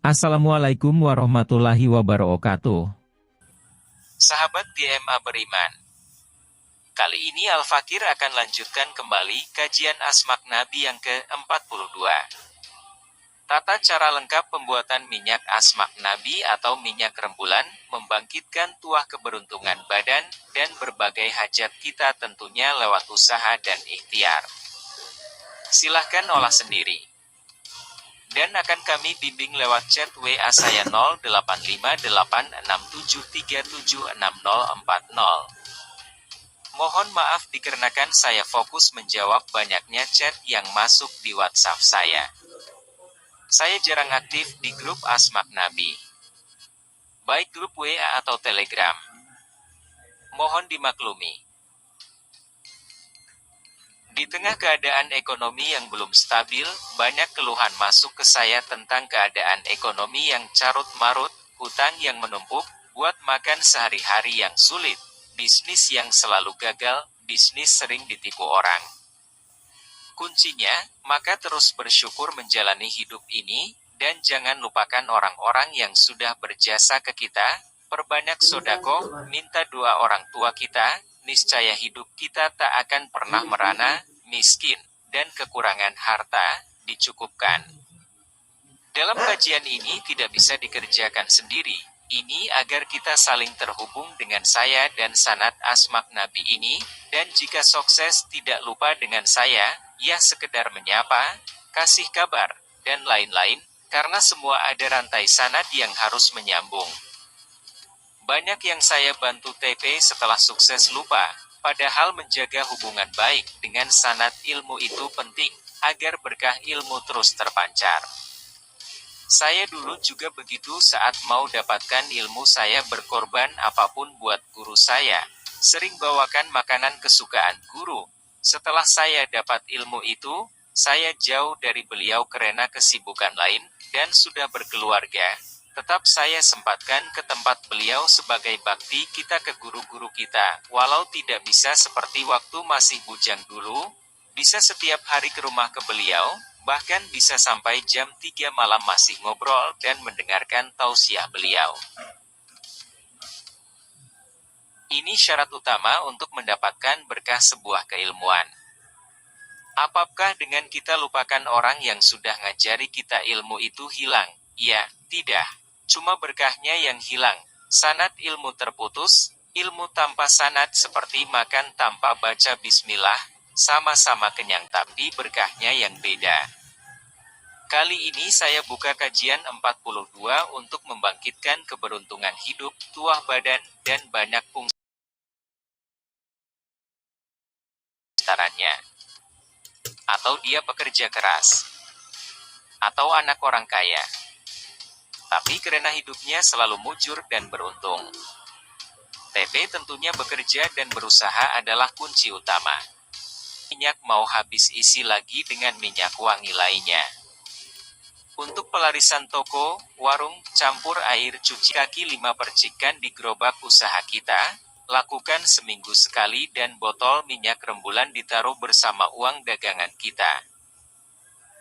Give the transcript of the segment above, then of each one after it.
Assalamualaikum warahmatullahi wabarakatuh. Sahabat GMA Beriman, kali ini Al-Fakir akan lanjutkan kembali kajian Asma Nabi yang ke-42. Tata cara lengkap pembuatan minyak Asma Nabi atau minyak rembulan, membangkitkan tuah keberuntungan badan, dan berbagai hajat kita tentunya lewat usaha dan ikhtiar. Silahkan olah sendiri. Dan akan kami bimbing lewat chat WA saya 085867376040. Mohon maaf dikarenakan saya fokus menjawab banyaknya chat yang masuk di WhatsApp saya. Saya jarang aktif di grup Asma Nabi, baik grup WA atau Telegram. Mohon dimaklumi. Di tengah keadaan ekonomi yang belum stabil, banyak keluhan masuk ke saya tentang keadaan ekonomi yang carut-marut, hutang yang menumpuk, buat makan sehari-hari yang sulit, bisnis yang selalu gagal, bisnis sering ditipu orang. Kuncinya, maka terus bersyukur menjalani hidup ini, dan jangan lupakan orang-orang yang sudah berjasa ke kita, perbanyak sodako, minta doa orang tua kita, niscaya hidup kita tak akan pernah merana, miskin, dan kekurangan harta, dicukupkan. Dalam kajian ini tidak bisa dikerjakan sendiri, ini agar kita saling terhubung dengan saya dan sanad Asma Nabi ini, dan jika sukses tidak lupa dengan saya, ya sekedar menyapa, kasih kabar, dan lain-lain, karena semua ada rantai sanad yang harus menyambung. Banyak yang saya bantu TP setelah sukses lupa, padahal menjaga hubungan baik dengan sanad ilmu itu penting, agar berkah ilmu terus terpancar. Saya dulu juga begitu saat mau dapatkan ilmu saya berkorban apapun buat guru saya, sering bawakan makanan kesukaan guru. Setelah saya dapat ilmu itu, saya jauh dari beliau karena kesibukan lain, dan sudah berkeluarga. Tetap saya sempatkan ke tempat beliau sebagai bakti kita ke guru-guru kita, walau tidak bisa seperti waktu masih bujang dulu, bisa setiap hari ke rumah ke beliau, bahkan bisa sampai jam 3 malam masih ngobrol dan mendengarkan tausiah beliau. Ini syarat utama untuk mendapatkan berkah sebuah keilmuan. Apakah dengan kita lupakan orang yang sudah ngajari kita ilmu itu hilang? Ya, tidak. Cuma berkahnya yang hilang. Sanad ilmu terputus, ilmu tanpa sanad seperti makan tanpa baca bismillah, sama-sama kenyang tapi berkahnya yang beda. Kali ini saya buka kajian 42 untuk membangkitkan keberuntungan hidup, tuah badan, dan banyak fungsi antaranya. Atau dia pekerja keras, atau anak orang kaya, tapi karena hidupnya selalu mujur dan beruntung. TP tentunya bekerja dan berusaha adalah kunci utama. Minyak mau habis isi lagi dengan minyak wangi lainnya. Untuk pelarisan toko, warung, campur air cuci kaki 5 percikan di gerobak usaha kita, lakukan seminggu sekali dan botol minyak rembulan ditaruh bersama uang dagangan kita.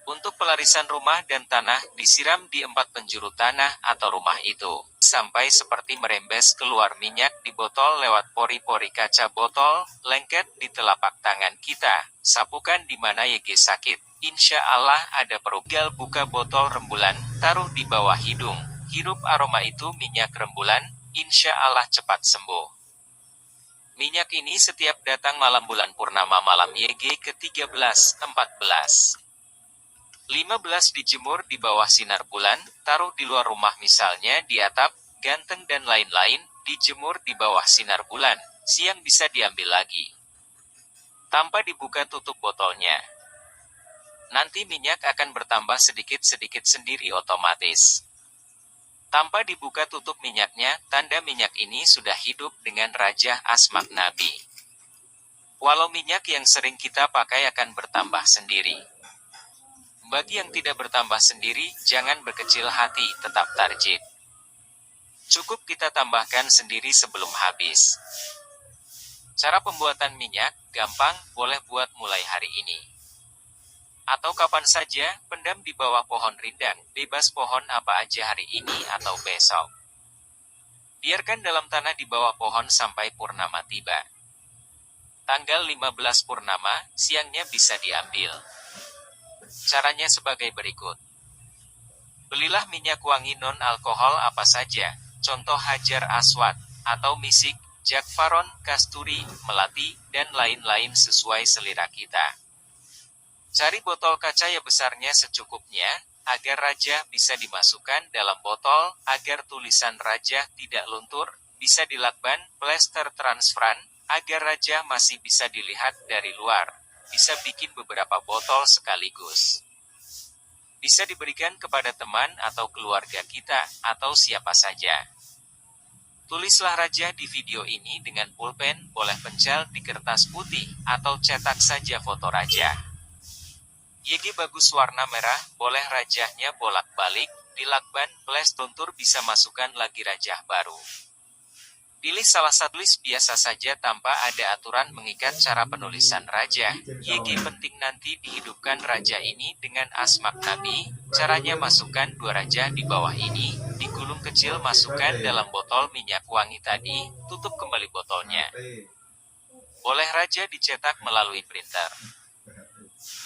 Untuk pelarisan rumah dan tanah, disiram di 4 penjuru tanah atau rumah itu, sampai seperti merembes keluar minyak di botol lewat pori-pori kaca botol, lengket di telapak tangan kita, sapukan di mana YG sakit. Insya Allah ada perugal buka botol rembulan, taruh di bawah hidung, hirup aroma itu minyak rembulan, insya Allah cepat sembuh. Minyak ini setiap datang malam bulan purnama malam YG ke-13-14. 15 dijemur di bawah sinar bulan, taruh di luar rumah misalnya di atap, ganteng dan lain-lain, dijemur di bawah sinar bulan, siang bisa diambil lagi. Tanpa dibuka tutup botolnya. Nanti minyak akan bertambah sedikit-sedikit sendiri otomatis. Tanpa dibuka tutup minyaknya, tanda minyak ini sudah hidup dengan Raja Asma Nabi. Walau minyak yang sering kita pakai akan bertambah sendiri. Bagi yang tidak bertambah sendiri, jangan berkecil hati, tetap tarjid. Cukup kita tambahkan sendiri sebelum habis. Cara pembuatan minyak, gampang, boleh buat mulai hari ini. Atau kapan saja, pendam di bawah pohon rindang, bebas pohon apa aja hari ini atau besok. Biarkan dalam tanah di bawah pohon sampai purnama tiba. Tanggal 15 purnama, siangnya bisa diambil. Caranya sebagai berikut. Belilah minyak wangi non-alkohol apa saja, contoh hajar aswad, atau misik, jakfaron, kasturi, melati, dan lain-lain sesuai selera kita. Cari botol kaca yang besarnya secukupnya, agar raja bisa dimasukkan dalam botol, agar tulisan raja tidak luntur, bisa dilakban, plester transparan, agar raja masih bisa dilihat dari luar. Bisa bikin beberapa botol sekaligus. Bisa diberikan kepada teman atau keluarga kita, atau siapa saja. Tulislah raja di video ini dengan pulpen, boleh pencal di kertas putih, atau cetak saja foto raja. YG bagus warna merah, boleh rajahnya bolak-balik, dilakban, flash luntur bisa masukkan lagi rajah baru. Pilih salah satu tulis biasa saja tanpa ada aturan mengikat cara penulisan raja. YG penting nanti dihidupkan raja ini dengan asmak Nabi. Caranya masukkan 2 raja di bawah ini, digulung kecil masukkan dalam botol minyak wangi tadi, tutup kembali botolnya. Boleh raja dicetak melalui printer.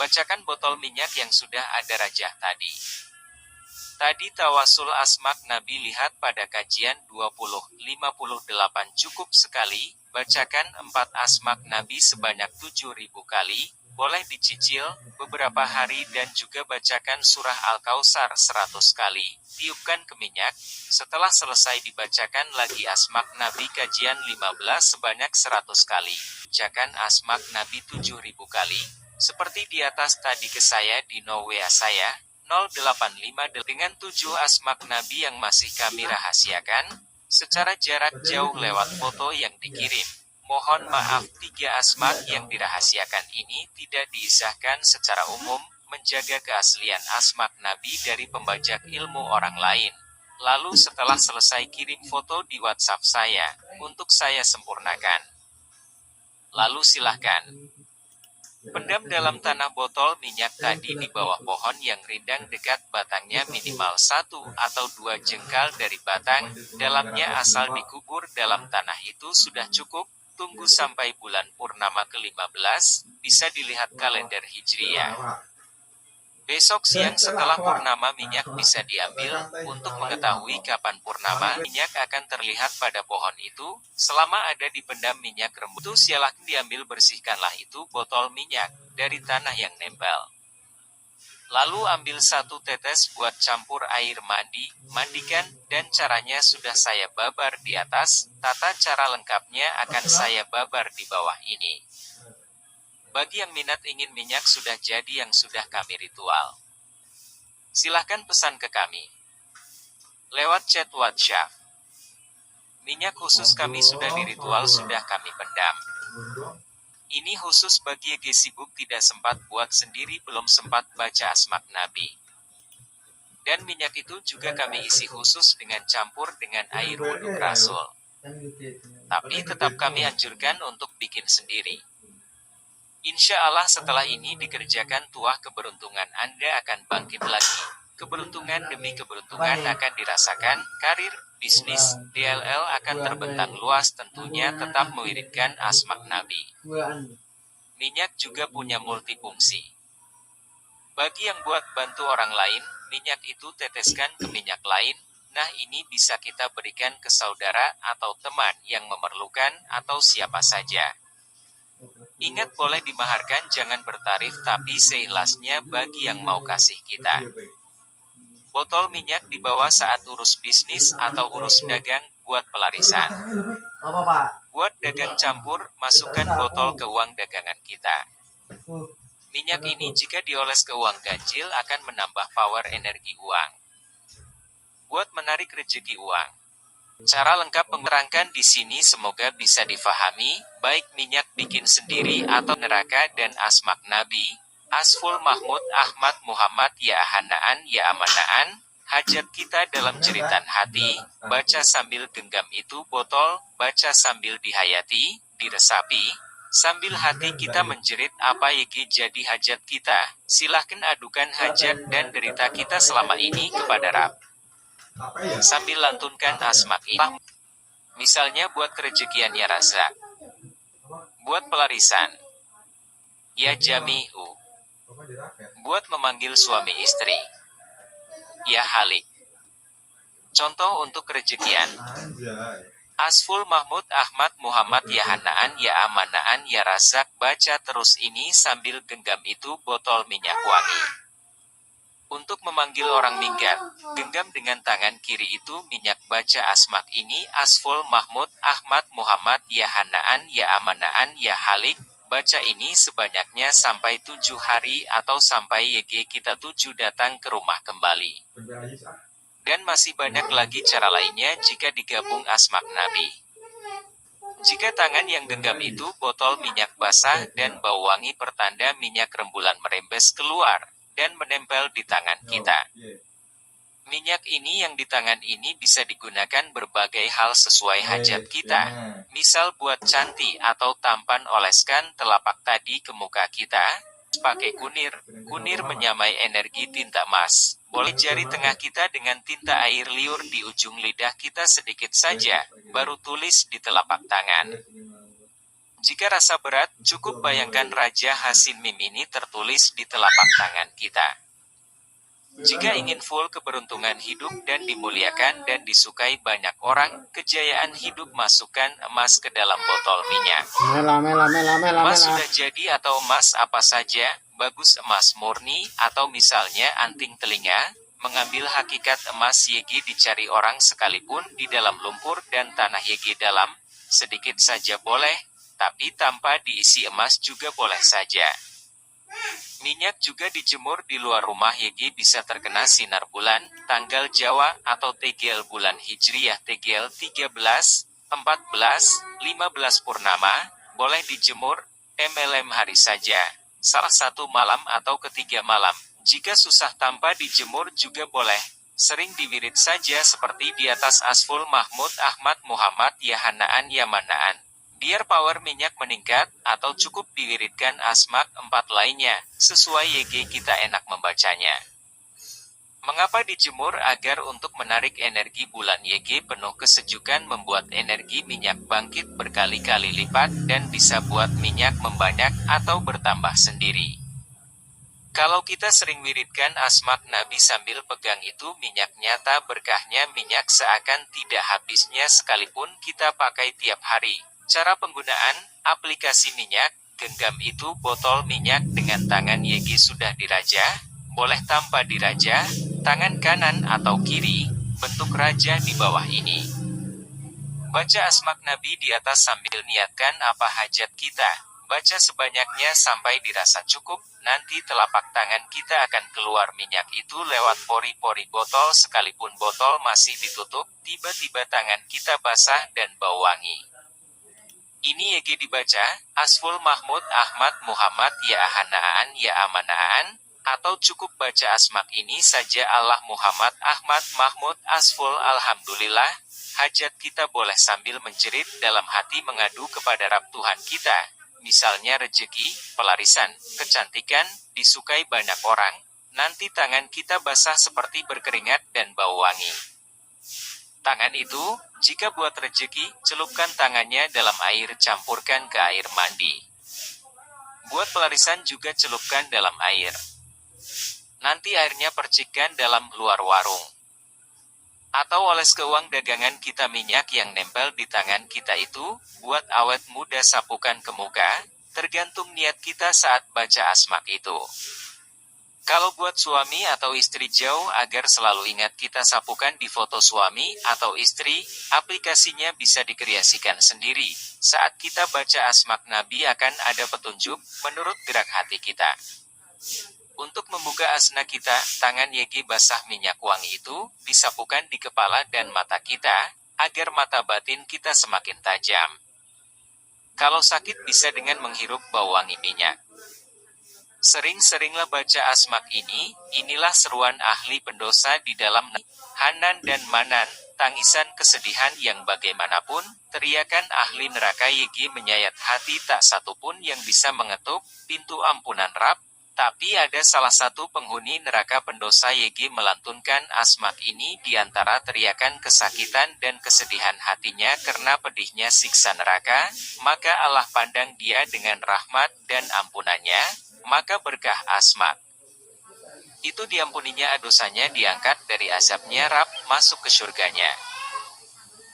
Bacakan botol minyak yang sudah ada rajah tadi. Tadi tawasul asmak Nabi lihat pada kajian 2058 cukup sekali, bacakan 4 asmak Nabi sebanyak 7.000 kali, boleh dicicil, beberapa hari dan juga bacakan surah Al-Kausar 100 kali, tiupkan ke minyak, setelah selesai dibacakan lagi asmak Nabi kajian 15 sebanyak 100 kali, bacakan asmak Nabi 7.000 kali, seperti di atas tadi ke saya di WA saya, 085 dengan 7 asmak Nabi yang masih kami rahasiakan, secara jarak jauh lewat foto yang dikirim. Mohon maaf 3 asmak yang dirahasiakan ini tidak diisahkan secara umum, menjaga keaslian asmak Nabi dari pembajak ilmu orang lain. Lalu setelah selesai kirim foto di WhatsApp saya, untuk saya sempurnakan. Lalu silahkan. Pendam dalam tanah botol minyak tadi di bawah pohon yang rindang dekat batangnya minimal 1 atau 2 jengkal dari batang, dalamnya asal dikubur dalam tanah itu sudah cukup, tunggu sampai bulan purnama ke-15, bisa dilihat kalender Hijriyah. Besok siang setelah purnama minyak bisa diambil, untuk mengetahui kapan purnama minyak akan terlihat pada pohon itu, selama ada dipendam minyak rembuk itu silakan diambil bersihkanlah itu botol minyak, dari tanah yang nempel. Lalu ambil 1 tetes buat campur air mandi, mandikan, dan caranya sudah saya babar di atas, tata cara lengkapnya akan saya babar di bawah ini. Bagi yang minat ingin minyak sudah jadi yang sudah kami ritual. Silahkan pesan ke kami. Lewat chat WhatsApp. Minyak khusus kami sudah diritual sudah kami pendam. Ini khusus bagi yang sibuk tidak sempat buat sendiri belum sempat baca asmak Nabi. Dan minyak itu juga kami isi khusus dengan campur dengan air wudhu Rasul. Tapi tetap kami anjurkan untuk bikin sendiri. Insya Allah setelah ini dikerjakan tuah keberuntungan Anda akan bangkit lagi. Keberuntungan demi keberuntungan akan dirasakan, karir, bisnis, DLL akan terbentang luas tentunya tetap mengirimkan asmak Nabi. Minyak juga punya multifungsi. Bagi yang buat bantu orang lain, minyak itu teteskan ke minyak lain, nah ini bisa kita berikan ke saudara atau teman yang memerlukan atau siapa saja. Ingat boleh dimaharkan jangan bertarif tapi seikhlasnya bagi yang mau kasih kita. Botol minyak dibawa saat urus bisnis atau urus dagang buat pelarisan. Buat dagang campur, masukkan botol ke uang dagangan kita. Minyak ini jika dioles ke uang ganjil akan menambah power energi uang. Buat menarik rezeki uang. Cara lengkap menerangkan di sini semoga bisa difahami, baik minyak bikin sendiri atau neraka dan asmak Nabi, Asful Mahmud Ahmad Muhammad ya Ahanaan ya Amanaan, hajat kita dalam jeritan hati, baca sambil genggam itu botol, baca sambil dihayati, diresapi, Sambil hati kita menjerit apa YG jadi hajat kita, silahkan adukan hajat dan derita kita selama ini kepada Rab. Sambil lantunkan asmak ini. Misalnya buat kerejekian ya Razak. Buat pelarisan. Ya Jami'u. Buat memanggil suami istri. Ya Halik. Contoh untuk kerejekian. Asful Mahmud Ahmad Muhammad ya Hanaan ya Amanaan ya Razak. Baca terus ini sambil genggam itu botol minyak wangi. Untuk memanggil orang minggat, genggam dengan tangan kiri itu minyak. Baca asmak ini Asful Mahmud Ahmad Muhammad ya Hanaan ya Amanaan ya Halik. Baca ini sebanyaknya sampai 7 hari atau sampai YG kita 7 datang ke rumah kembali. Dan masih banyak lagi cara lainnya jika digabung asmak Nabi. Jika tangan yang genggam itu botol minyak basah dan bau wangi pertanda minyak rembulan merembes keluar dan menempel di tangan kita. Minyak ini yang di tangan ini bisa digunakan berbagai hal sesuai hajat kita. Misal buat cantik atau tampan oleskan telapak tadi ke muka kita. Pakai kunir. Kunir menyamai energi tinta emas. Boleh jari tengah kita dengan tinta air liur di ujung lidah kita sedikit saja, baru tulis di telapak tangan. Jika rasa berat, cukup bayangkan Raja Hasin Mim ini tertulis di telapak tangan kita. Jika ingin full keberuntungan hidup dan dimuliakan dan disukai banyak orang, kejayaan hidup masukkan emas ke dalam botol minyak. Emas sudah jadi atau emas apa saja, bagus emas murni atau misalnya anting telinga, mengambil hakikat emas YG dicari orang sekalipun di dalam lumpur dan tanah YG dalam, sedikit saja boleh, tapi tanpa diisi emas juga boleh saja. Minyak juga dijemur di luar rumah YG bisa terkena sinar bulan, tanggal Jawa atau TGL bulan Hijriyah TGL 13, 14, 15 purnama, boleh dijemur, MLM hari saja, salah satu malam atau ketiga malam. Jika susah tanpa dijemur juga boleh, sering diwirid saja seperti di atas Asful Mahmud Ahmad Muhammad ya Hanaan ya Manaan. Biar power minyak meningkat, atau cukup diwiridkan asmak 4 lainnya, sesuai YG kita enak membacanya. Mengapa dijemur? Agar untuk menarik energi bulan YG penuh kesejukan membuat energi minyak bangkit berkali-kali lipat dan bisa buat minyak membanyak atau bertambah sendiri. Kalau kita sering wiridkan asmak Nabi sambil pegang itu minyak nyata berkahnya minyak seakan tidak habisnya sekalipun kita pakai tiap hari. Cara penggunaan, aplikasi minyak, genggam itu botol minyak dengan tangan YG sudah dirajah, boleh tanpa dirajah, tangan kanan atau kiri, bentuk raja di bawah ini. Baca asmak Nabi di atas sambil niatkan apa hajat kita, baca sebanyaknya sampai dirasa cukup, nanti telapak tangan kita akan keluar minyak itu lewat pori-pori botol sekalipun botol masih ditutup, tiba-tiba tangan kita basah dan bau wangi. Ini YG dibaca, Asful Mahmud Ahmad Muhammad ya Hanaan ya Amanaan, atau cukup baca asmak ini saja Allah Muhammad Ahmad Mahmud Asful Alhamdulillah, hajat kita boleh sambil menjerit dalam hati mengadu kepada Rab Tuhan kita, misalnya rejeki, pelarisan, kecantikan, disukai banyak orang, nanti tangan kita basah seperti berkeringat dan bau wangi. Tangan itu, jika buat rejeki, celupkan tangannya dalam air campurkan ke air mandi. Buat pelarisan juga celupkan dalam air. Nanti airnya percikkan dalam luar warung. Atau oles ke uang dagangan kita minyak yang nempel di tangan kita itu, buat awet muda sapukan ke muka, tergantung niat kita saat baca asmak itu. Kalau buat suami atau istri jauh agar selalu ingat kita sapukan di foto suami atau istri, aplikasinya bisa dikreasikan sendiri. Saat kita baca asmak Nabi akan ada petunjuk menurut gerak hati kita. Untuk membuka asna kita, tangan YG basah minyak wangi itu disapukan di kepala dan mata kita, agar mata batin kita semakin tajam. Kalau sakit bisa dengan menghirup bau wangi minyak. Sering-seringlah baca asmak ini, inilah seruan ahli pendosa di dalam Hanan dan Manan, tangisan kesedihan yang bagaimanapun, teriakan ahli neraka YG menyayat hati tak satupun yang bisa mengetuk pintu ampunan Rab. Tapi ada salah satu penghuni neraka pendosa YG melantunkan asmak ini di antara teriakan kesakitan dan kesedihan hatinya karena pedihnya siksa neraka, maka Allah pandang dia dengan rahmat dan ampunannya, maka berkah asmak itu diampuninya, dosanya diangkat dari azabnya Rab, masuk ke surganya.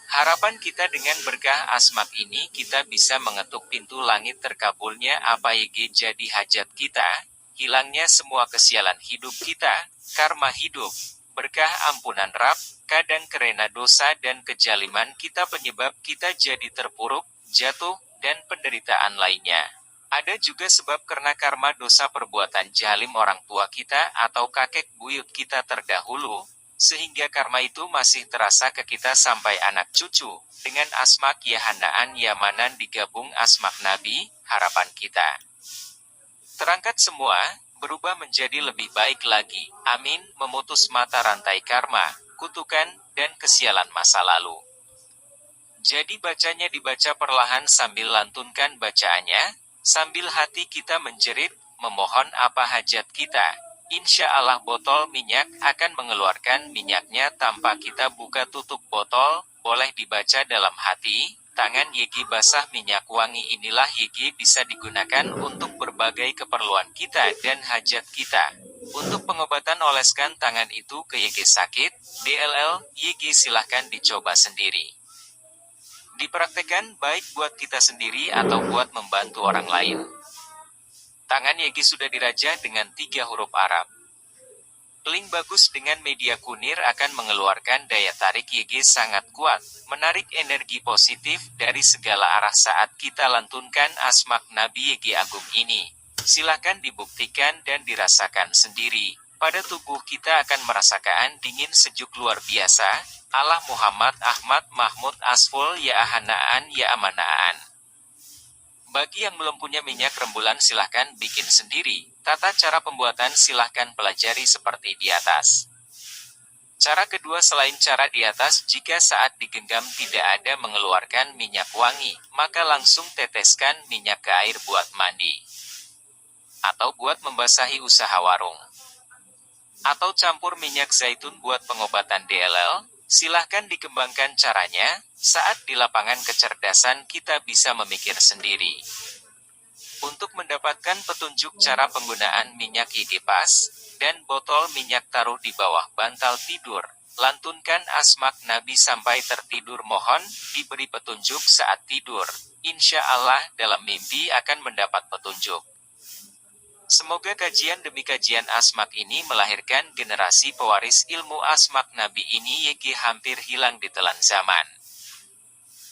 Harapan kita dengan berkah asmak ini kita bisa mengetuk pintu langit terkabulnya apa YG jadi hajat kita, hilangnya semua kesialan hidup kita, karma hidup, berkah ampunan Rab, kadang karena dosa dan kejaliman kita penyebab kita jadi terpuruk, jatuh, dan penderitaan lainnya. Ada juga sebab karena karma dosa perbuatan jalim orang tua kita atau kakek buyut kita terdahulu, sehingga karma itu masih terasa ke kita sampai anak cucu. Dengan asmak yahanaan yamanan digabung asmak Nabi, harapan kita terangkat semua, berubah menjadi lebih baik lagi. Amin, memutus mata rantai karma, kutukan, dan kesialan masa lalu. Jadi bacanya dibaca perlahan sambil lantunkan bacaannya, sambil hati kita menjerit, memohon apa hajat kita. Insya Allah botol minyak akan mengeluarkan minyaknya tanpa kita buka tutup botol, boleh dibaca dalam hati. Tangan YG basah minyak wangi inilah YG bisa digunakan untuk berbagai keperluan kita dan hajat kita. Untuk pengobatan oleskan tangan itu ke YG sakit, DLL, YG silahkan dicoba sendiri. Dipraktekkan baik buat kita sendiri atau buat membantu orang lain. Tangan YG sudah dirajah dengan 3 huruf Arab. Link bagus dengan media kunir akan mengeluarkan daya tarik YG sangat kuat, menarik energi positif dari segala arah saat kita lantunkan asmak Nabi YG Agung ini. Silakan dibuktikan dan dirasakan sendiri. Pada tubuh kita akan merasakan dingin sejuk luar biasa. Allah Muhammad Ahmad Mahmud Asful ya ahanaan ya amanaan. Bagi yang belum punya minyak rembulan silahkan bikin sendiri. Tata cara pembuatan silahkan pelajari seperti di atas. Cara kedua selain cara di atas, jika saat digenggam tidak ada mengeluarkan minyak wangi, maka langsung teteskan minyak ke air buat mandi. Atau buat membasahi usaha warung. Atau campur minyak zaitun buat pengobatan DLL. Silahkan dikembangkan caranya, saat di lapangan kecerdasan kita bisa memikir sendiri. Untuk mendapatkan petunjuk cara penggunaan minyak YG pas, dan botol minyak taruh di bawah bantal tidur, lantunkan asmak Nabi sampai tertidur, mohon diberi petunjuk saat tidur. Insya Allah dalam mimpi akan mendapat petunjuk. Semoga kajian demi kajian asmak ini melahirkan generasi pewaris ilmu asmak Nabi ini. YG hampir hilang di telan zaman.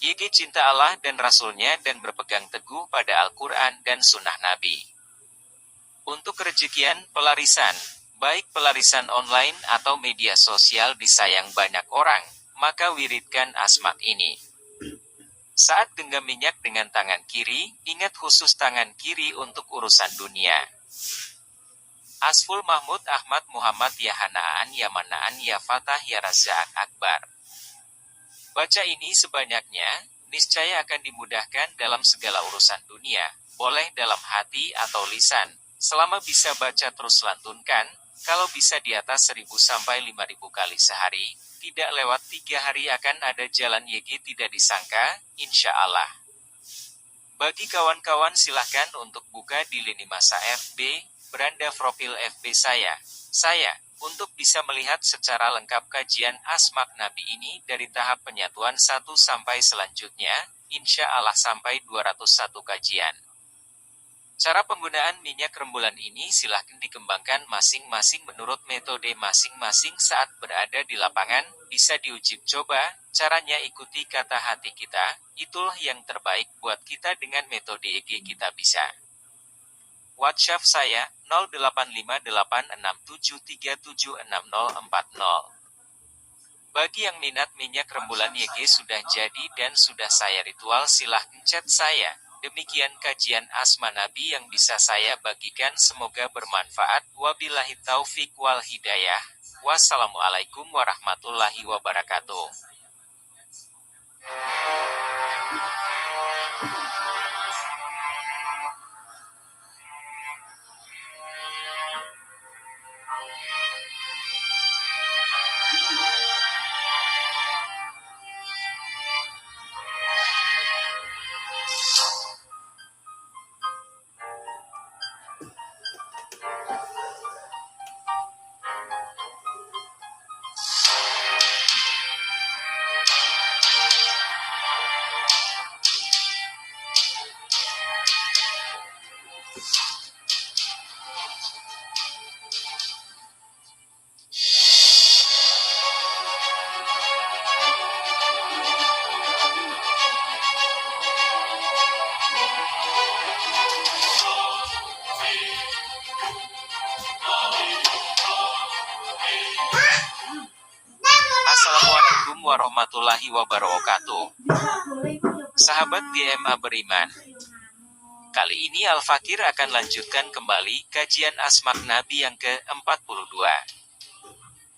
YG cinta Allah dan Rasulnya dan berpegang teguh pada Al-Quran dan Sunnah Nabi. Untuk kerejekian, pelarisan, baik pelarisan online atau media sosial disayang banyak orang, maka wiridkan asmak ini. Saat genggam minyak dengan tangan kiri, ingat khusus tangan kiri untuk urusan dunia. Asful Mahmud Ahmad Muhammad Yahanaan Yamanaan Ya Fatah Ya Razak Akbar. Baca ini sebanyaknya, niscaya akan dimudahkan dalam segala urusan dunia, boleh dalam hati atau lisan. Selama bisa baca terus lantunkan, kalau bisa di atas 1000 sampai 5000 kali sehari, tidak lewat 3 hari akan ada jalan YG tidak disangka, insya Allah. Bagi kawan-kawan silahkan untuk buka di lini masa FB, beranda profil FB saya, untuk bisa melihat secara lengkap kajian asmak Nabi ini dari tahap penyatuan 1 sampai selanjutnya, insya Allah sampai 201 kajian. Cara penggunaan minyak rembulan ini silahkan dikembangkan masing-masing menurut metode masing-masing saat berada di lapangan, bisa diuji coba, caranya ikuti kata hati kita, itulah yang terbaik buat kita dengan metode EG kita bisa. WhatsApp saya, 085867376040. Bagi yang minat minyak rembulan YG sudah jadi dan sudah saya ritual silahkan chat saya. Demikian kajian asma Nabi yang bisa saya bagikan, semoga bermanfaat. Wabillahi taufik wal hidayah. Wassalamualaikum warahmatullahi wabarakatuh. Assalamualaikum warahmatullahi wabarakatuh. Sahabat GMA beriman. Kali ini Al-Fakir akan lanjutkan kembali kajian Asma Nabi yang ke-42.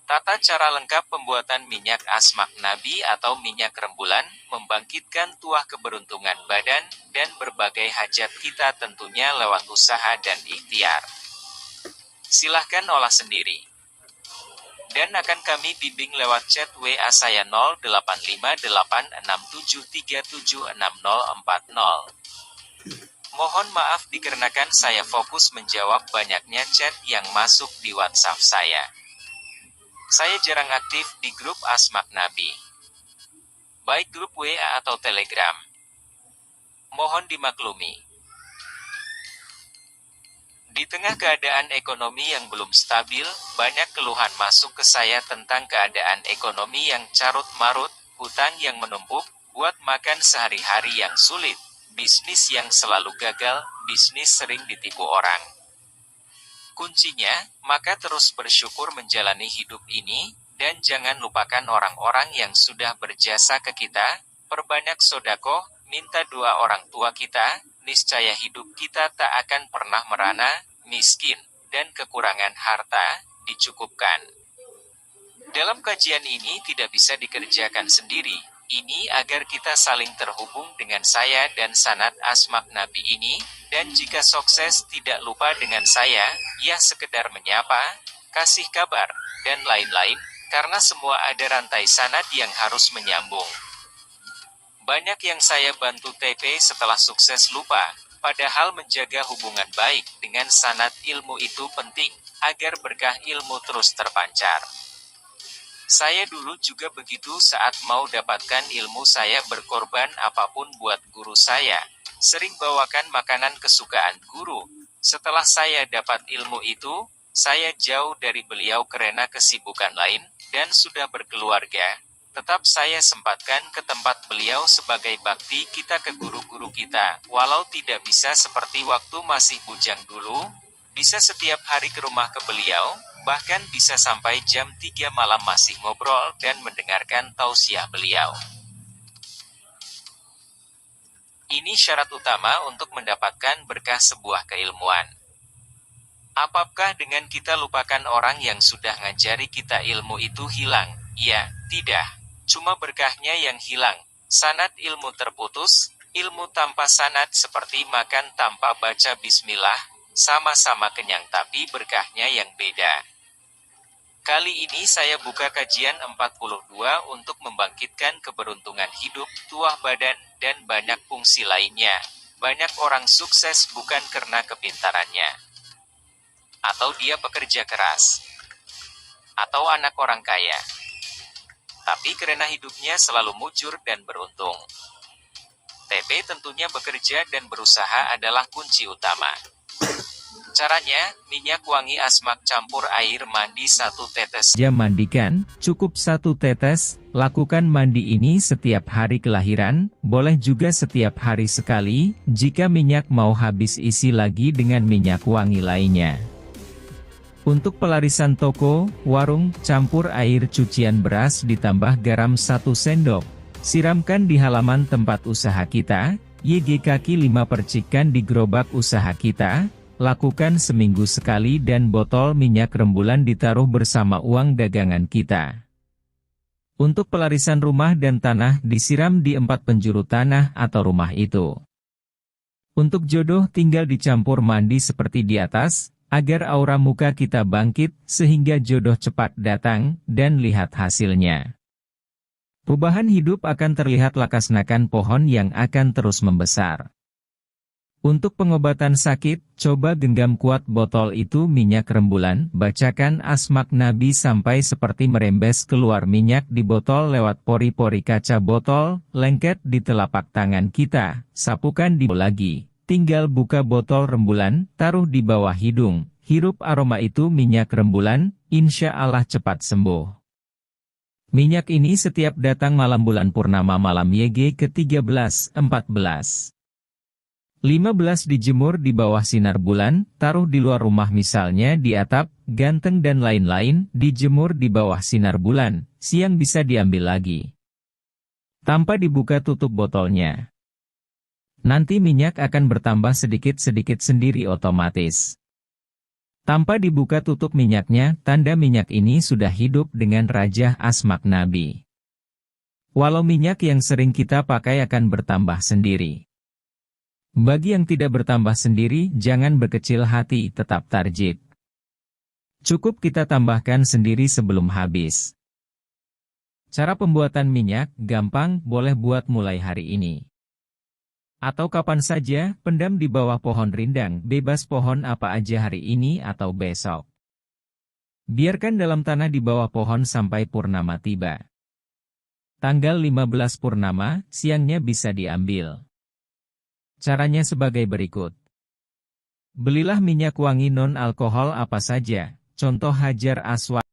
Tata cara lengkap pembuatan minyak Asma Nabi atau minyak rembulan, membangkitkan tuah keberuntungan badan, dan berbagai hajat kita tentunya lewat usaha dan ikhtiar. Silahkan olah sendiri. Dan akan kami bimbing lewat chat WA saya 085867376040. Mohon maaf dikarenakan saya fokus menjawab banyaknya chat yang masuk di WhatsApp saya. Saya jarang aktif di grup Asma Nabi, baik grup WA atau Telegram. Mohon dimaklumi. Di tengah keadaan ekonomi yang belum stabil, banyak keluhan masuk ke saya tentang keadaan ekonomi yang carut-marut, hutang yang menumpuk, buat makan sehari-hari yang sulit, bisnis yang selalu gagal, bisnis sering ditipu orang. Kuncinya, maka terus bersyukur menjalani hidup ini, dan jangan lupakan orang-orang yang sudah berjasa ke kita, perbanyak sedekah, minta doa orang tua kita, niscaya hidup kita tak akan pernah merana, miskin, dan kekurangan harta, dicukupkan. Dalam kajian ini tidak bisa dikerjakan sendiri, ini agar kita saling terhubung dengan saya dan sanad Asma Nabi ini, dan jika sukses tidak lupa dengan saya, ya sekedar menyapa, kasih kabar, dan lain-lain, karena semua ada rantai sanad yang harus menyambung. Banyak yang saya bantu TP setelah sukses lupa, padahal menjaga hubungan baik dengan sanad ilmu itu penting, agar berkah ilmu terus terpancar. Saya dulu juga begitu saat mau dapatkan ilmu saya berkorban apapun buat guru saya, sering bawakan makanan kesukaan guru. Setelah saya dapat ilmu itu, saya jauh dari beliau karena kesibukan lain, dan sudah berkeluarga. Tetap saya sempatkan ke tempat beliau sebagai bakti kita ke guru-guru kita, walau tidak bisa seperti waktu masih bujang dulu, bisa setiap hari ke rumah ke beliau, bahkan bisa sampai jam 3 malam masih ngobrol dan mendengarkan tausiah beliau. Ini syarat utama untuk mendapatkan berkah sebuah keilmuan. Apakah dengan kita lupakan orang yang sudah ngajari kita ilmu itu hilang? Ya, tidak. Cuma berkahnya yang hilang. Sanad ilmu terputus, ilmu tanpa sanad seperti makan tanpa baca bismillah, sama-sama kenyang tapi berkahnya yang beda. Kali ini saya buka kajian 42 untuk membangkitkan keberuntungan hidup, tuah badan, dan banyak fungsi lainnya. Banyak orang sukses bukan karena kepintarannya, atau dia pekerja keras, atau anak orang kaya, tapi karena hidupnya selalu mujur dan beruntung. TP tentunya bekerja dan berusaha adalah kunci utama. Caranya, minyak wangi Asma campur air mandi 1 tetes. Jam mandikan, cukup 1 tetes, lakukan mandi ini setiap hari kelahiran, boleh juga setiap hari sekali, jika minyak mau habis isi lagi dengan minyak wangi lainnya. Untuk pelarisan toko, warung, campur air cucian beras ditambah garam 1 sendok. Siramkan di halaman tempat usaha kita, YG kaki 5 percikan di gerobak usaha kita. Lakukan seminggu sekali dan botol minyak rembulan ditaruh bersama uang dagangan kita. Untuk pelarisan rumah dan tanah disiram di 4 penjuru tanah atau rumah itu. Untuk jodoh tinggal dicampur mandi seperti di atas, agar aura muka kita bangkit sehingga jodoh cepat datang, dan lihat hasilnya. Perubahan hidup akan terlihat lakasnakan pohon yang akan terus membesar. Untuk pengobatan sakit, coba genggam kuat botol itu minyak rembulan, bacakan asmak Nabi sampai seperti merembes keluar minyak di botol lewat pori-pori kaca botol, lengket di telapak tangan kita, sapukan di lagi, tinggal buka botol rembulan, taruh di bawah hidung, hirup aroma itu minyak rembulan, insya Allah cepat sembuh. Minyak ini setiap datang malam bulan purnama malam YG ke-13, 14. 15 dijemur di bawah sinar bulan, taruh di luar rumah misalnya di atap, ganteng dan lain-lain, dijemur di bawah sinar bulan, siang bisa diambil lagi. Tanpa dibuka tutup botolnya. Nanti minyak akan bertambah sedikit-sedikit sendiri otomatis. Tanpa dibuka tutup minyaknya, tanda minyak ini sudah hidup dengan rajah asmak Nabi. Walau minyak yang sering kita pakai akan bertambah sendiri. Bagi yang tidak bertambah sendiri, jangan berkecil hati, tetap tarjid. Cukup kita tambahkan sendiri sebelum habis. Cara pembuatan minyak, gampang, boleh buat mulai hari ini. Atau kapan saja, pendam di bawah pohon rindang, bebas pohon apa aja hari ini atau besok. Biarkan dalam tanah di bawah pohon sampai purnama tiba. Tanggal 15 purnama, siangnya bisa diambil. Caranya sebagai berikut. Belilah minyak wangi non-alkohol apa saja, contoh Hajar Aswad,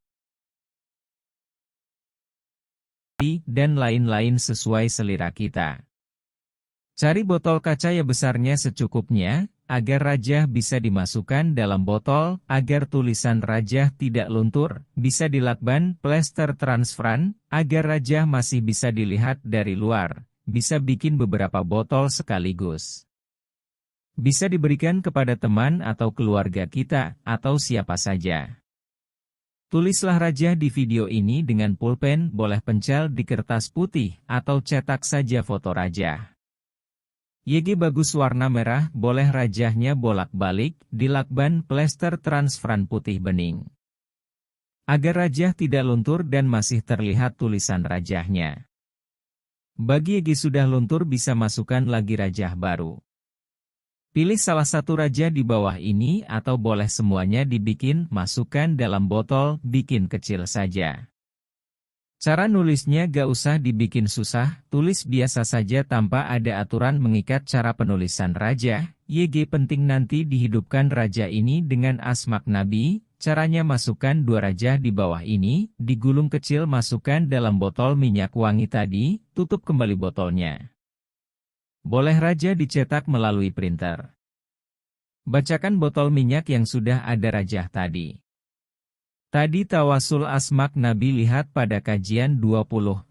dan lain-lain sesuai selera kita. Cari botol kaca yang besarnya secukupnya, agar rajah bisa dimasukkan dalam botol, agar tulisan rajah tidak luntur, bisa dilakban plester transparan, agar rajah masih bisa dilihat dari luar, bisa bikin beberapa botol sekaligus. Bisa diberikan kepada teman atau keluarga kita, atau siapa saja. Tulislah rajah di video ini dengan pulpen, boleh pencal di kertas putih, atau cetak saja foto rajah. YG bagus warna merah, boleh rajahnya bolak-balik, dilakban plester transparan putih bening. Agar rajah tidak luntur dan masih terlihat tulisan rajahnya. Bagi YG sudah luntur bisa masukkan lagi rajah baru. Pilih salah satu rajah di bawah ini atau boleh semuanya dibikin, masukkan dalam botol, bikin kecil saja. Cara nulisnya gak usah dibikin susah, tulis biasa saja tanpa ada aturan mengikat cara penulisan rajah. YG penting nanti dihidupkan rajah ini dengan asmak Nabi. Caranya masukkan 2 rajah di bawah ini, digulung kecil masukkan dalam botol minyak wangi tadi, tutup kembali botolnya. Boleh rajah dicetak melalui printer. Bacakan botol minyak yang sudah ada rajah tadi. Tadi tawasul asmak Nabi lihat pada kajian 2058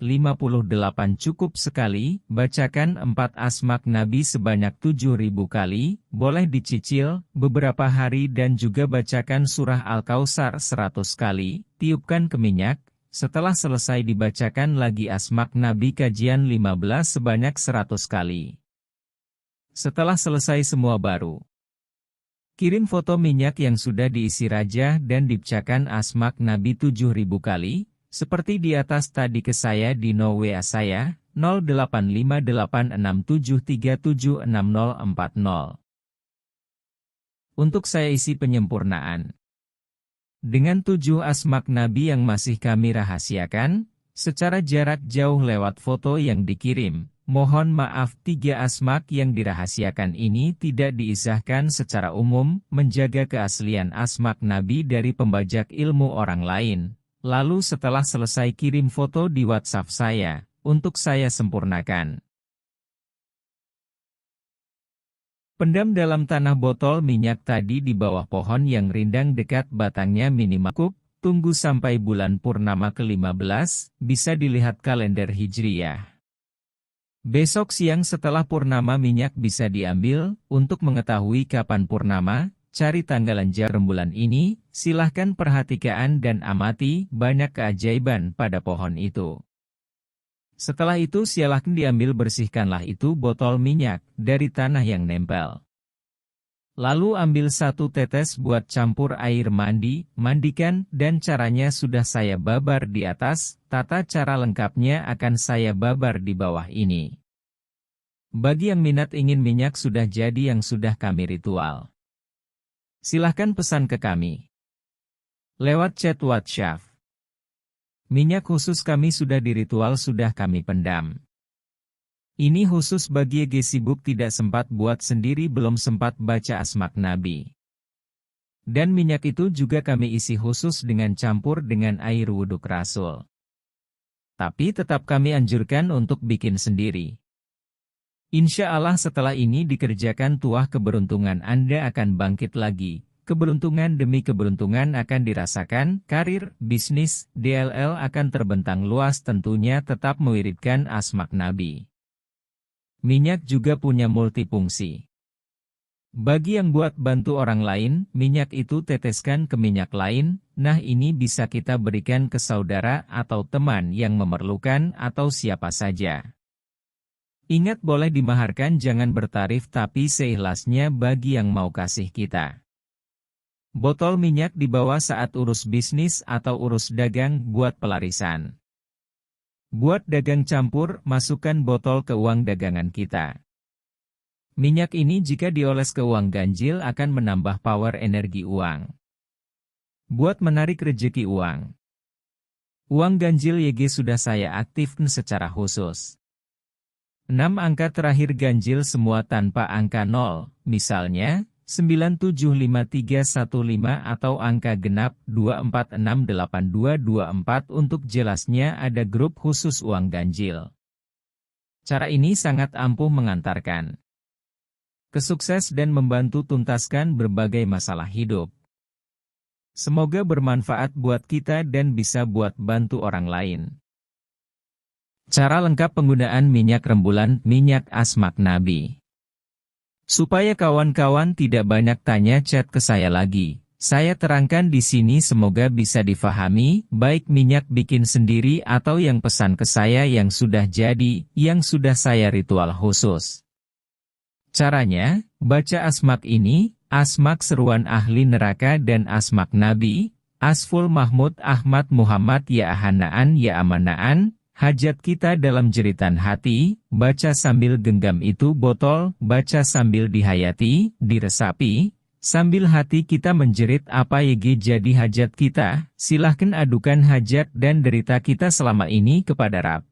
cukup sekali, bacakan 4 asmak Nabi sebanyak 7.000 kali, boleh dicicil, beberapa hari dan juga bacakan surah Al-Kautsar 100 kali, tiupkan ke minyak, setelah selesai dibacakan lagi asmak Nabi kajian 15 sebanyak 100 kali. Setelah selesai semua baru. Kirim foto minyak yang sudah diisi rajah dan dibacakan asmak Nabi 7.000 kali, seperti di atas tadi ke saya di WA saya, 085867376040. Untuk saya isi penyempurnaan. Dengan 7 asmak Nabi yang masih kami rahasiakan, secara jarak jauh lewat foto yang dikirim. Mohon maaf 3 asmak yang dirahasiakan ini tidak diisahkan secara umum, menjaga keaslian asmak Nabi dari pembajak ilmu orang lain. Lalu setelah selesai kirim foto di WhatsApp saya, untuk saya sempurnakan. Pendam dalam tanah botol minyak tadi di bawah pohon yang rindang dekat batangnya minimal cukup, tunggu sampai bulan purnama ke-15, bisa dilihat kalender Hijriyah. Besok siang setelah purnama minyak bisa diambil. Untuk mengetahui kapan purnama, cari tanggalan jam rembulan ini, silahkan perhatikan dan amati, banyak keajaiban pada pohon itu. Setelah itu silakan diambil bersihkanlah itu botol minyak dari tanah yang nempel. Lalu ambil 1 tetes buat campur air mandi, mandikan, dan caranya sudah saya babar di atas, tata cara lengkapnya akan saya babar di bawah ini. Bagi yang minat ingin minyak sudah jadi yang sudah kami ritual. Silahkan pesan ke kami. Lewat chat WhatsApp. Minyak khusus kami sudah diritual sudah kami pendam. Ini khusus bagi yang sibuk tidak sempat buat sendiri belum sempat baca asmak Nabi. Dan minyak itu juga kami isi khusus dengan campur dengan air wuduk Rasul. Tapi tetap kami anjurkan untuk bikin sendiri. Insya Allah setelah ini dikerjakan tuah keberuntungan Anda akan bangkit lagi. Keberuntungan demi keberuntungan akan dirasakan, karir, bisnis, DLL akan terbentang luas tentunya tetap mewiridkan asmak Nabi. Minyak juga punya multifungsi. Bagi yang buat bantu orang lain, minyak itu teteskan ke minyak lain, nah ini bisa kita berikan ke saudara atau teman yang memerlukan atau siapa saja. Ingat boleh dimaharkan jangan bertarif tapi seikhlasnya bagi yang mau kasih kita. Botol minyak dibawa saat urus bisnis atau urus dagang buat pelarisan. Buat dagang campur, masukkan botol ke uang dagangan kita. Minyak ini jika dioles ke uang ganjil akan menambah power energi uang. Buat menarik rezeki uang. Uang ganjil YG sudah saya aktifkan secara khusus. 6 angka terakhir ganjil semua tanpa angka 0, misalnya 975315 atau angka genap 2468224 untuk jelasnya ada grup khusus uang ganjil. Cara ini sangat ampuh mengantarkan kesukses dan membantu tuntaskan berbagai masalah hidup. Semoga bermanfaat buat kita dan bisa buat bantu orang lain. Cara lengkap penggunaan minyak rembulan, minyak asmak Nabi. Supaya kawan-kawan tidak banyak tanya chat ke saya lagi, saya terangkan di sini semoga bisa difahami, baik minyak bikin sendiri atau yang pesan ke saya yang sudah jadi, yang sudah saya ritual khusus. Caranya, baca asmak ini, asmak seruan ahli neraka dan asmak Nabi, Asful Mahmud Ahmad Muhammad ya Ahanaan ya Amanaan, hajat kita dalam jeritan hati, baca sambil genggam itu botol, baca sambil dihayati, diresapi, sambil hati kita menjerit apa YG jadi hajat kita, silahkan adukan hajat dan derita kita selama ini kepada Rab.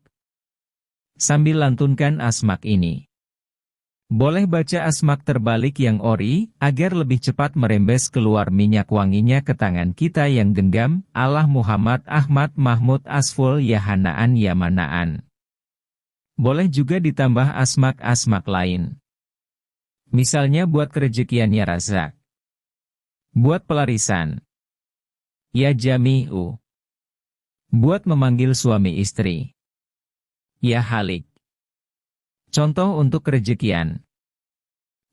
Sambil lantunkan asmak ini. Boleh baca asmak terbalik yang ori, agar lebih cepat merembes keluar minyak wanginya ke tangan kita yang genggam, Allah Muhammad Ahmad Mahmud Asful ya Hanaan ya Manaan. Boleh juga ditambah asmak-asmak lain. Misalnya buat kerejekian ya Razak. Buat pelarisan. Ya Jami'u. Buat memanggil suami istri. Ya Halik. Contoh untuk kerejekian.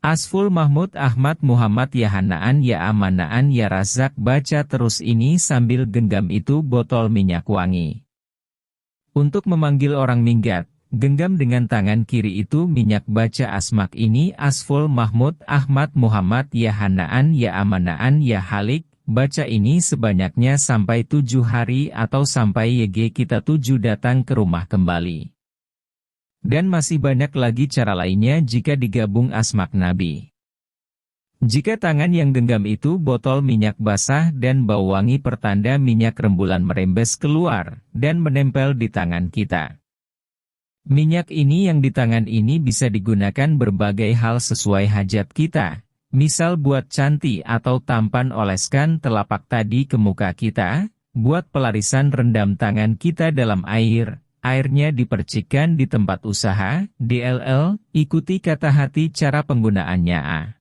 Asful Mahmud Ahmad Muhammad ya Hanaan ya Amanaan ya Razak baca terus ini sambil genggam itu botol minyak wangi. Untuk memanggil orang minggat, genggam dengan tangan kiri itu minyak baca asmak ini Asful Mahmud Ahmad Muhammad ya Hanaan ya Amanaan ya Halik, baca ini sebanyaknya sampai 7 hari atau sampai YG kita 7 datang ke rumah kembali. Dan masih banyak lagi cara lainnya jika digabung asmak Nabi. Jika tangan yang genggam itu botol minyak basah dan bau wangi pertanda minyak rembulan merembes keluar, dan menempel di tangan kita. Minyak ini yang di tangan ini bisa digunakan berbagai hal sesuai hajat kita, misal buat cantik atau tampan oleskan telapak tadi ke muka kita, buat pelarisan rendam tangan kita dalam air. Airnya dipercikkan di tempat usaha, DLL, ikuti kata hati cara penggunaannya A.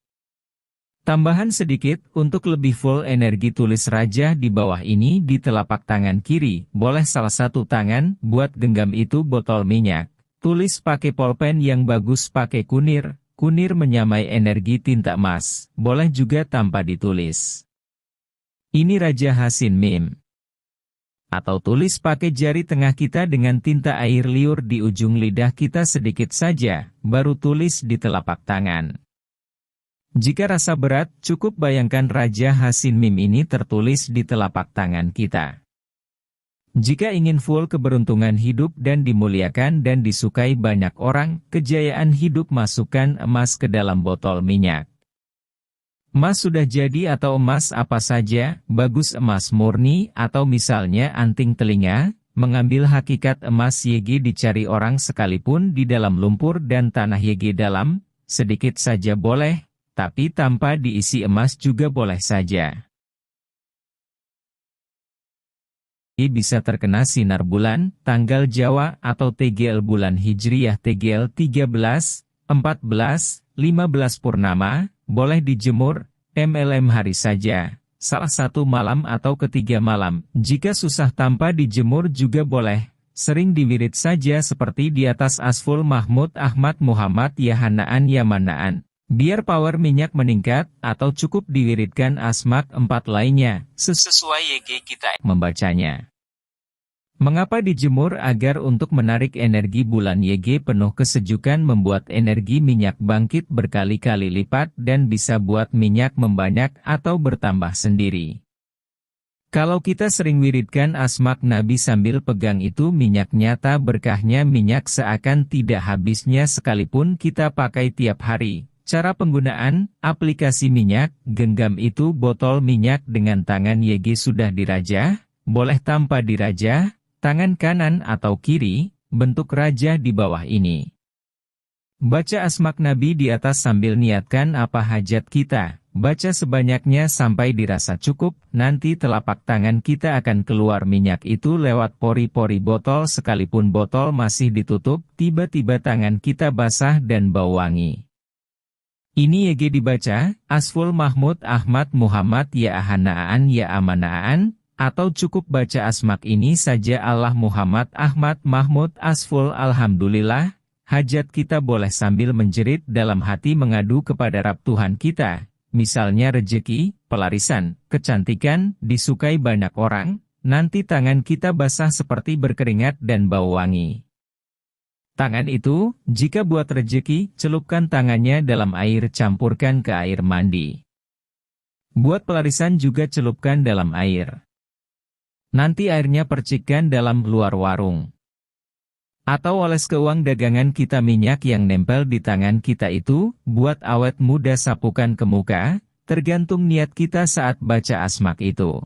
Tambahan sedikit, untuk lebih full energi tulis raja di bawah ini di telapak tangan kiri, boleh salah satu tangan, buat genggam itu botol minyak. Tulis pakai pulpen yang bagus pakai kunir, kunir menyamai energi tinta emas, boleh juga tanpa ditulis. Ini Raja Hasin Mim. Atau tulis pakai jari tengah kita dengan tinta air liur di ujung lidah kita sedikit saja, baru tulis di telapak tangan. Jika rasa berat, cukup bayangkan Raja Hasin Mim ini tertulis di telapak tangan kita. Jika ingin full keberuntungan hidup dan dimuliakan dan disukai banyak orang, kejayaan hidup masukkan emas ke dalam botol minyak. Emas sudah jadi atau emas apa saja, bagus emas murni atau misalnya anting telinga, mengambil hakikat emas YG dicari orang sekalipun di dalam lumpur dan tanah YG dalam, sedikit saja boleh, tapi tanpa diisi emas juga boleh saja. Bisa terkena sinar bulan, tanggal Jawa atau TGL bulan Hijriyah TGL 13, 14, 15 purnama, boleh dijemur, MLM hari saja, salah satu malam atau ketiga malam, jika susah tanpa dijemur juga boleh, sering diwirid saja seperti di atas Asful Mahmud Ahmad Muhammad Yahanaan Yamanaan, biar power minyak meningkat, atau cukup diwiridkan asmak 4 lainnya, sesuai YG kita membacanya. Mengapa dijemur? Agar untuk menarik energi bulan YG penuh kesejukan, membuat energi minyak bangkit berkali-kali lipat dan bisa buat minyak membanyak atau bertambah sendiri. Kalau kita sering wiridkan asmak Nabi sambil pegang itu minyak, nyata berkahnya minyak seakan tidak habisnya sekalipun kita pakai tiap hari. Cara penggunaan, aplikasi minyak, genggam itu botol minyak dengan tangan YG sudah dirajah, boleh tanpa dirajah, tangan kanan atau kiri, bentuk rajah di bawah ini. Baca asmak Nabi di atas sambil niatkan apa hajat kita, baca sebanyaknya sampai dirasa cukup, nanti telapak tangan kita akan keluar minyak itu lewat pori-pori botol sekalipun botol masih ditutup, tiba-tiba tangan kita basah dan bau wangi. Ini YG dibaca, Asful Mahmud Ahmad Muhammad Yahanaan Yamanaan, atau cukup baca asmak ini saja Allah Muhammad Ahmad Mahmud Asful. Alhamdulillah, hajat kita boleh sambil menjerit dalam hati mengadu kepada Rabb Tuhan kita, misalnya rejeki, pelarisan, kecantikan, disukai banyak orang, nanti tangan kita basah seperti berkeringat dan bau wangi. Tangan itu, jika buat rejeki, celupkan tangannya dalam air, campurkan ke air mandi. Buat pelarisan juga celupkan dalam air. Nanti airnya percikkan dalam luar warung. Atau oles ke uang dagangan kita minyak yang nempel di tangan kita itu, buat awet muda sapukan ke muka, tergantung niat kita saat baca asmak itu.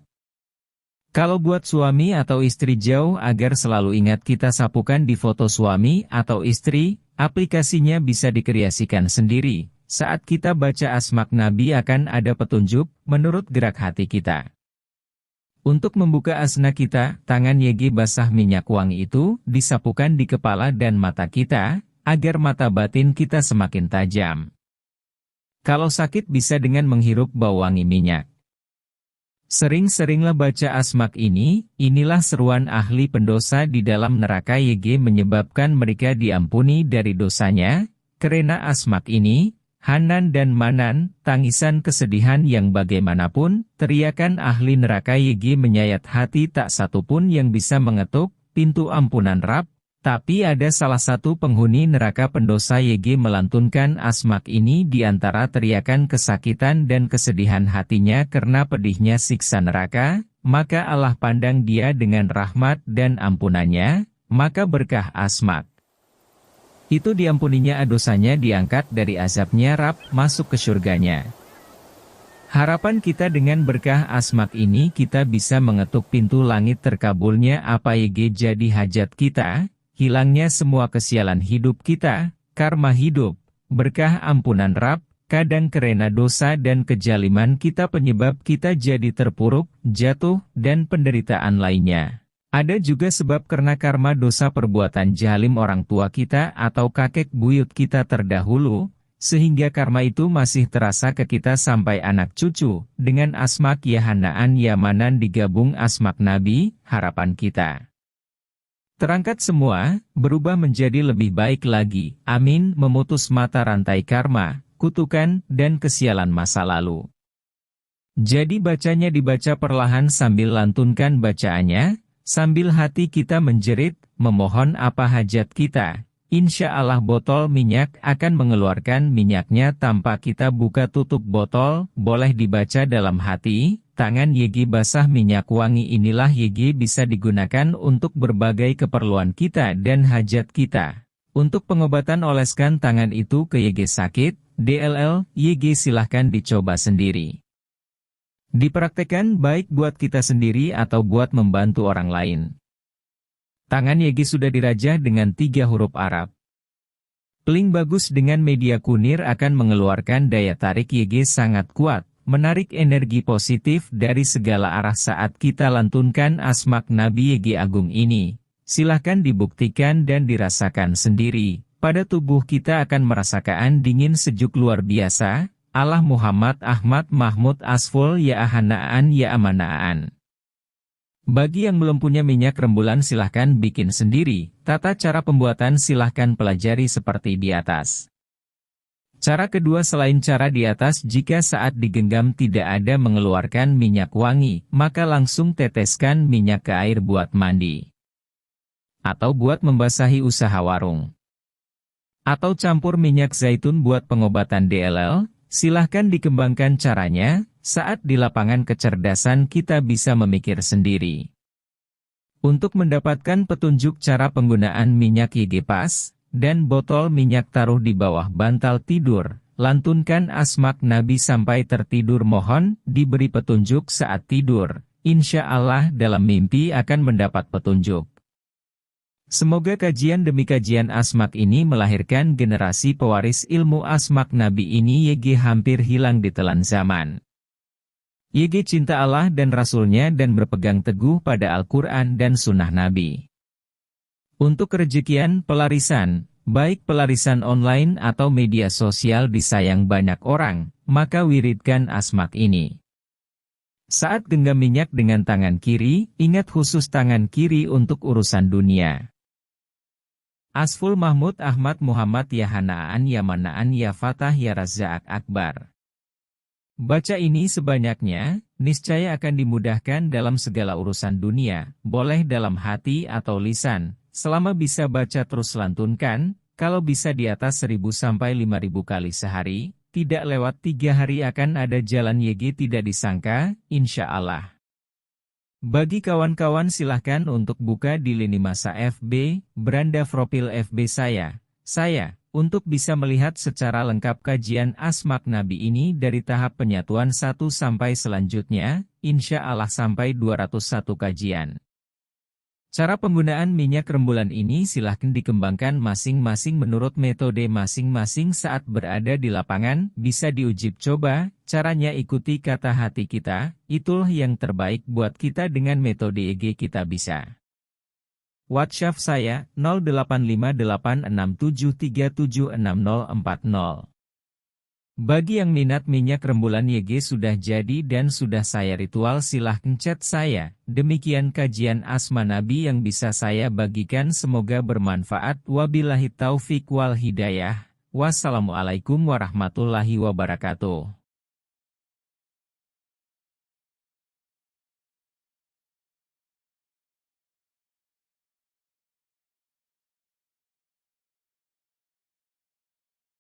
Kalau buat suami atau istri jauh agar selalu ingat kita sapukan di foto suami atau istri, aplikasinya bisa dikreasikan sendiri. Saat kita baca asmak Nabi akan ada petunjuk, menurut gerak hati kita. Untuk membuka asna kita, tangan YG basah minyak wangi itu, disapukan di kepala dan mata kita, agar mata batin kita semakin tajam. Kalau sakit bisa dengan menghirup bau wangi minyak. Sering-seringlah baca asmak ini, inilah seruan ahli pendosa di dalam neraka YG menyebabkan mereka diampuni dari dosanya, karena asmak ini, Hanan dan Manan, tangisan kesedihan yang bagaimanapun, teriakan ahli neraka YG menyayat hati tak satupun yang bisa mengetuk pintu ampunan Rabb, tapi ada salah satu penghuni neraka pendosa YG melantunkan asmak ini di antara teriakan kesakitan dan kesedihan hatinya karena pedihnya siksa neraka, maka Allah pandang dia dengan rahmat dan ampunannya, maka berkah asmak itu diampuninya, dosanya diangkat dari azabnya Rabb, masuk ke surganya. Harapan kita dengan berkah asmak ini kita bisa mengetuk pintu langit terkabulnya apa YG jadi hajat kita, hilangnya semua kesialan hidup kita, karma hidup, berkah ampunan Rabb, kadang karena dosa dan kejaliman kita penyebab kita jadi terpuruk, jatuh, dan penderitaan lainnya. Ada juga sebab karena karma dosa perbuatan jalim orang tua kita atau kakek buyut kita terdahulu, sehingga karma itu masih terasa ke kita sampai anak cucu, dengan asmak Yahanaan Yamanan digabung asmak Nabi, harapan kita terangkat semua, berubah menjadi lebih baik lagi, amin, memutus mata rantai karma, kutukan, dan kesialan masa lalu. Jadi bacanya dibaca perlahan sambil lantunkan bacaannya, Sambil hati kita menjerit, memohon apa hajat kita, insya Allah botol minyak akan mengeluarkan minyaknya tanpa kita buka tutup botol. Boleh dibaca dalam hati, tangan YG basah minyak wangi inilah YG bisa digunakan untuk berbagai keperluan kita dan hajat kita. Untuk pengobatan oleskan tangan itu ke YG sakit, DLL, YG silahkan dicoba sendiri. Dipraktekkan baik buat kita sendiri atau buat membantu orang lain. Tangan YG sudah dirajah dengan 3 huruf Arab. Peling bagus dengan media kunir akan mengeluarkan daya tarik YG sangat kuat, menarik energi positif dari segala arah saat kita lantunkan asma Nabi YG Agung ini. Silahkan dibuktikan dan dirasakan sendiri, pada tubuh kita akan merasakan dingin sejuk luar biasa. Allah Muhammad Ahmad Mahmud Asful ya ahanaan ya amanaan. Bagi yang belum punya minyak rembulan silahkan bikin sendiri, tata cara pembuatan silahkan pelajari seperti di atas. Cara kedua selain cara di atas, jika saat digenggam tidak ada mengeluarkan minyak wangi, maka langsung teteskan minyak ke air buat mandi. Atau buat membasahi usaha warung. Atau campur minyak zaitun buat pengobatan DLL, silahkan dikembangkan caranya, saat di lapangan kecerdasan kita bisa memikir sendiri. Untuk mendapatkan petunjuk cara penggunaan minyak YG pas, dan botol minyak taruh di bawah bantal tidur, lantunkan asma Nabi sampai tertidur mohon, diberi petunjuk saat tidur, insya Allah dalam mimpi akan mendapat petunjuk. Semoga kajian demi kajian asmak ini melahirkan generasi pewaris ilmu asmak Nabi ini YG hampir hilang di telan zaman. YG cinta Allah dan Rasul-Nya dan berpegang teguh pada Al-Quran dan Sunnah Nabi. Untuk rezekian pelarisan, baik pelarisan online atau media sosial disayang banyak orang, maka wiridkan asmak ini. Saat genggam minyak dengan tangan kiri, ingat khusus tangan kiri untuk urusan dunia. Asful Mahmud Ahmad Muhammad ya Hanaan ya Manaan ya Fatah ya Razzaq Akbar. Baca ini sebanyaknya, niscaya akan dimudahkan dalam segala urusan dunia, boleh dalam hati atau lisan, selama bisa baca terus lantunkan, kalau bisa di atas 1000 sampai 5000 kali sehari, tidak lewat 3 hari akan ada jalan YG tidak disangka, insya Allah. Bagi kawan-kawan silahkan untuk buka di lini masa FB, beranda profil FB saya, untuk bisa melihat secara lengkap kajian asmak Nabi ini dari tahap penyatuan 1 sampai selanjutnya, insya Allah sampai 201 kajian. Cara penggunaan minyak rembulan ini silahkan dikembangkan masing-masing menurut metode masing-masing saat berada di lapangan, bisa diuji coba, caranya ikuti kata hati kita, itulah yang terbaik buat kita dengan metode YG kita bisa. WhatsApp saya, 085867376040. Bagi yang minat minyak rembulan YG sudah jadi dan sudah saya ritual silahkan chat saya. Demikian kajian asma Nabi yang bisa saya bagikan, semoga bermanfaat. Wabillahi taufik wal hidayah. Wassalamualaikum warahmatullahi wabarakatuh.